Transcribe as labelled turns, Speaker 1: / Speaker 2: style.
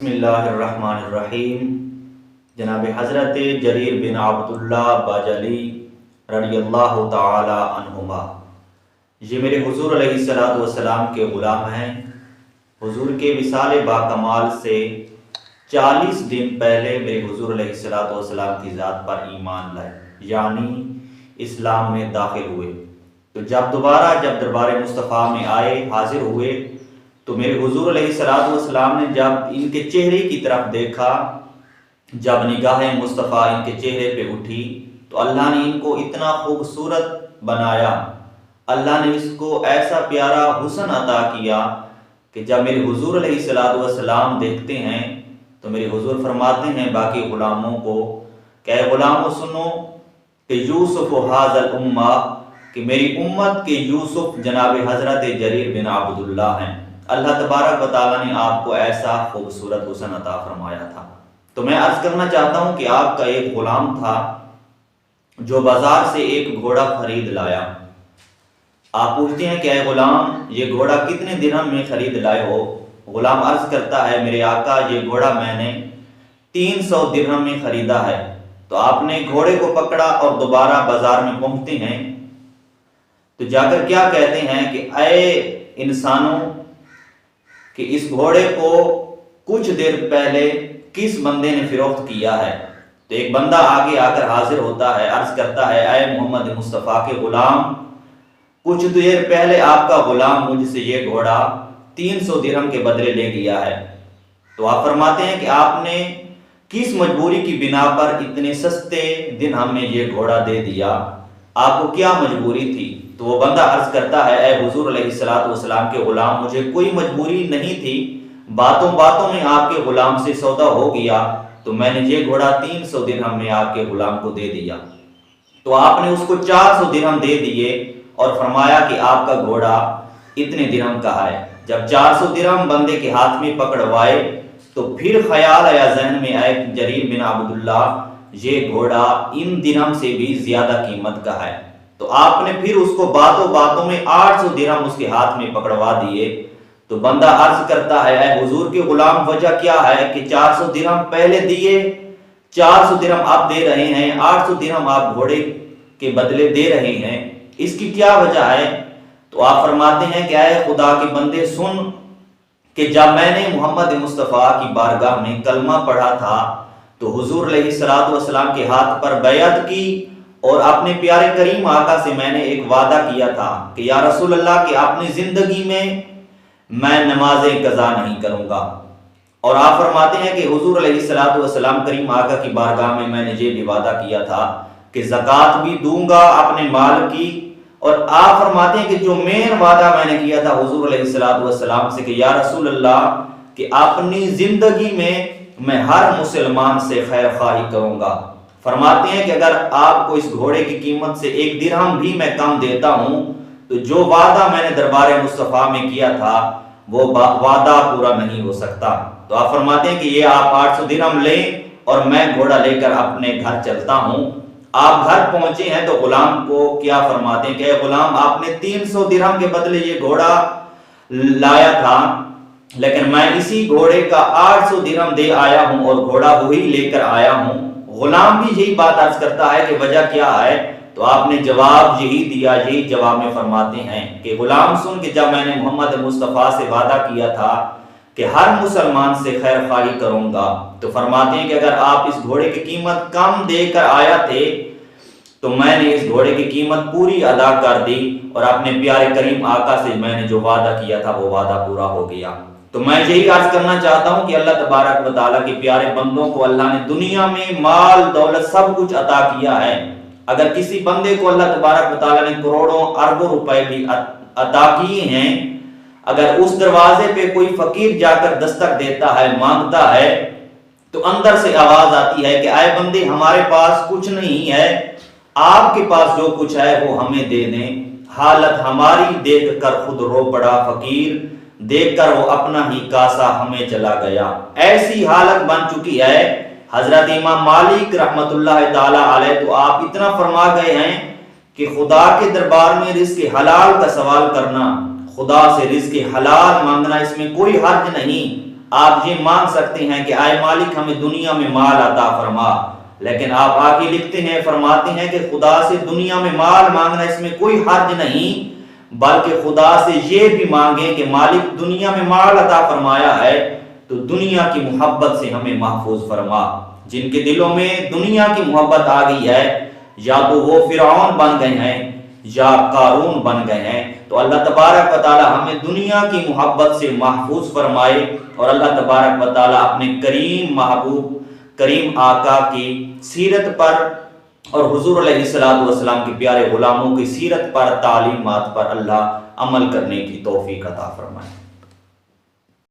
Speaker 1: بسم اللہ الرحمن الرحیم۔ جناب حضرت جریر بن عبداللہ بجلی رضی اللہ تعالی عنہما، یہ میرے حضور علیہ السلام کے غلام ہیں۔ حضور کے وصال باکمال سے 40 دن پہلے میرے حضور علیہ السلام کی ذات پر ایمان لائے، یعنی اسلام میں داخل ہوئے۔ تو جب دربار مصطفیٰ میں آئے، حاضر ہوئے، تو میرے حضور علیہ السلام نے جب ان کے چہرے کی طرف دیکھا، جب نگاہ مصطفیٰ ان کے چہرے پہ اٹھی، تو اللہ نے ان کو اتنا خوبصورت بنایا، اللہ نے اس کو ایسا پیارا حسن عطا کیا کہ جب میرے حضور علیہ السلام دیکھتے ہیں تو میرے حضور فرماتے ہیں باقی غلاموں کو کہ اے غلاموں سنو کہ یوسف ھذا الامہ، کہ میری امت کے یوسف جناب حضرت جریر بن عبداللہ ہیں۔ اللہ تبارک و تعالیٰ نے آپ کو ایسا خوبصورت حسن عطا فرمایا تھا۔ تو میں عرض کرنا چاہتا ہوں کہ آپ کا ایک غلام تھا جو بازار سے ایک گھوڑا خرید لایا۔ آپ پوچھتے ہیں کہ اے غلام، یہ گھوڑا کتنے درہم میں خرید لائے ہو؟ غلام عرض کرتا ہے میرے آقا، یہ گھوڑا میں نے 300 درہم میں خریدا ہے۔ تو آپ نے گھوڑے کو پکڑا اور دوبارہ بازار میں پہنچتے ہیں تو جا کر کیا کہتے ہیں کہ اے انسانوں، کہ اس گھوڑے کو کچھ دیر پہلے کس بندے نے فروخت کیا ہے؟ تو ایک بندہ آگے آ کر حاضر ہوتا ہے، عرض کرتا ہے اے محمد مصطفیٰ کے غلام، کچھ دیر پہلے آپ کا غلام مجھ سے یہ گھوڑا 300 درہم کے بدلے لے گیا ہے۔ تو آپ فرماتے ہیں کہ آپ نے کس مجبوری کی بنا پر اتنے سستے درہم میں یہ گھوڑا دے دیا؟ آپ کو کیا مجبوری تھی؟ تو وہ بندہ عرض کرتا ہے اے حضور علیہ السلام کے غلام، مجھے کوئی مجبوری نہیں تھی، باتوں میں آپ کے غلام سے سودا ہو گیا تو میں نے یہ گھوڑا 300 درہم میں آپ کے غلام کو دے دیا۔ تو آپ نے اس کو 400 درہم دے دیے اور فرمایا کہ آپ کا گھوڑا اتنے درہم کا ہے۔ جب 400 درہم بندے کے ہاتھ میں پکڑوائے تو پھر خیال آیا ذہن میں، اے جریر بن عبداللہ، یہ گھوڑا ان درہم سے بھی زیادہ قیمت کا ہے۔ تو آپ نے پھر اس کو باتوں میں 800 درہم اس کے ہاتھ میں پکڑوا دیے۔ تو بندہ عرض کرتا ہے اے حضور کے غلام، وجہ کیا ہے کہ 400 درہم پہلے دیے، 400 درہم آپ دے رہے ہیں، 800 درہم آپ گھوڑے کے بدلے دے رہے ہیں، اس کی کیا وجہ ہے؟ تو آپ فرماتے ہیں کہ اے خدا کے بندے سن، کہ جب میں نے محمد مصطفیٰ کی بارگاہ میں کلمہ پڑھا تھا تو حضور علیہ السلام کے ہاتھ پر بیعت کی اور اپنے پیارے کریم آقا سے میں نے ایک وعدہ کیا تھا کہ یا رسول اللہ کہ اپنی زندگی میں نمازیں قضا نہیں کروں گا۔ اور آپ فرماتے ہیں کہ حضور علیہ السلام کریم آقا کی بارگاہ میں نے یہ بھی وعدہ کیا تھا کہ زکوٰۃ بھی دوں گا اپنے مال کی۔ اور آپ فرماتے ہیں کہ جو مین وعدہ میں نے کیا تھا حضور علیہ السلام سے کہ یا رسول اللہ کہ اپنی زندگی میں ہر مسلمان سے خیر خواہی کروں گا۔ فرماتے ہیں کہ اگر آپ کو اس گھوڑے کی قیمت سے 1 درہم بھی میں کم دیتا ہوں تو جو وعدہ میں نے دربار مصطفیٰ میں کیا تھا وہ وعدہ پورا نہیں ہو سکتا۔ تو آپ فرماتے ہیں کہ یہ آپ 800 درہم لیں اور میں گھوڑا لے کر اپنے گھر چلتا ہوں۔ آپ گھر پہنچے ہیں تو غلام کو کیا فرماتے ہیں کہ اے غلام، آپ نے 300 درہم کے بدلے یہ گھوڑا لایا تھا، لیکن میں اسی گھوڑے کا 800 درہم دے آیا ہوں اور گھوڑا وہی لے کر آیا ہوں۔ غلام بھی یہی بات عرض کرتا ہے کہ وجہ کیا ہے؟ تو آپ نے جواب یہی دیا، یہی جواب میں فرماتے ہیں کہ غلام سن، کہ جب میں نے محمد مصطفیٰ سے وعدہ کیا تھا کہ ہر مسلمان سے خیر خواہی کروں گا، تو فرماتے ہیں کہ اگر آپ اس گھوڑے کی قیمت کم دے کر آیا تھے تو میں نے اس گھوڑے کی قیمت پوری ادا کر دی اور اپنے پیارے کریم آقا سے میں نے جو وعدہ کیا تھا وہ وعدہ پورا ہو گیا۔ تو میں یہی عرض کرنا چاہتا ہوں کہ اللہ تبارک و تعالیٰ کے پیارے بندوں کو اللہ نے دنیا میں مال دولت سب کچھ عطا کیا ہے۔ اگر کسی بندے کو اللہ تبارک و تعالیٰ نے کروڑوں اربوں روپے بھی عطا کیے ہیں، اگر اس دروازے پہ کوئی فقیر جا کر دستک دیتا ہے، مانگتا ہے، تو اندر سے آواز آتی ہے کہ اے بندے، ہمارے پاس کچھ نہیں ہے، آپ کے پاس جو کچھ ہے وہ ہمیں دے دیں۔ حالت ہماری دیکھ کر خود رو پڑا فقیر، دیکھ کر وہ اپنا ہی کاسا ہمیں چلا گیا۔ ایسی حالت بن چکی ہے حضرت امام مالک رحمت اللہ تعالی علیہ، تو آپ اتنا فرما گئے ہیں کہ خدا کے دربار میں رزق حلال کا سوال کرنا، خدا سے رزق حلال مانگنا، اس میں کوئی حرج نہیں۔ آپ یہ مانگ سکتے ہیں کہ آئے مالک ہمیں دنیا میں مال عطا فرما، لیکن آپ آگے لکھتے ہیں، فرماتے ہیں کہ خدا سے دنیا میں مال مانگنا اس میں کوئی حرج نہیں، بلکہ خدا سے یہ بھی مانگیں کہ مالک دنیا میں مال عطا فرمایا ہے تو دنیا کی محبت سے ہمیں محفوظ فرما۔ جن کے دلوں میں دنیا کی محبت آ گئی ہے، یا تو وہ فرعون بن گئے ہیں یا قارون بن گئے ہیں، تو اللہ تبارک و تعالی ہمیں دنیا کی محبت سے محفوظ فرمائے، اور اللہ تبارک و تعالی اپنے کریم محبوب کریم آقا کی سیرت پر اور حضور علیہ السلام کے پیارے غلاموں کی سیرت پر، تعلیمات پر اللہ عمل کرنے کی توفیق عطا فرمائے۔